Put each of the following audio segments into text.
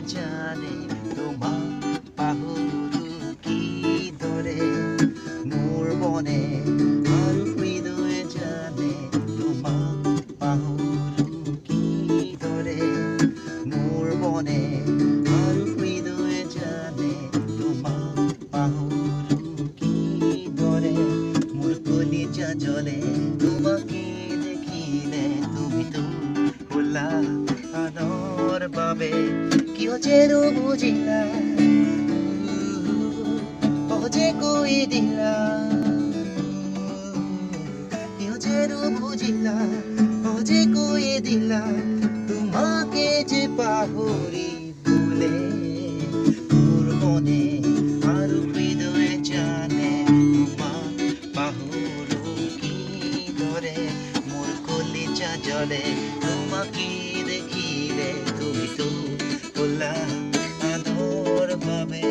জানে তোমাক পাহৰো কিদৰে মোৰ মনে আৰু হৃদয়ে জানে তোমাক পাহৰো কিদৰে মোৰ মনে আৰু হৃদয়ে জানে তোমাক পাহৰো কিদৰে মোৰ কলিজা জ্বলে তোমাকে দেখিলে তুমিতো ভোলা আনৰ বাবে কিয় যেনো বুজিলা সহজে কৈ দিলা কিয় যেনো বুজিলা সহজে কৈ দিলা তোমাকে যে পাহৰি বোলে মোৰ মনে আৰু হৃদয়ে জানে তোমাক পাহৰো কিদৰে মোৰ কলিজা জ্বলে তোমাকে দেখিলে তুমিতো ভোলা আনৰ বাবে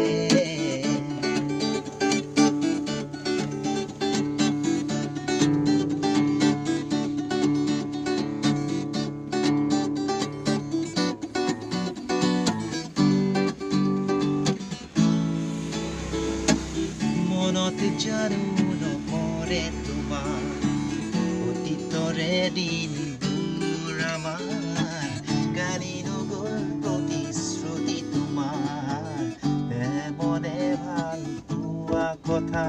মনত জানো নপৰে তোমাৰ অতীতৰে দিনবোৰ আমাৰ গালি নগ'ল প্ৰতিশ্ৰুতি তোমাৰ মনে ভাল পোৱা কথা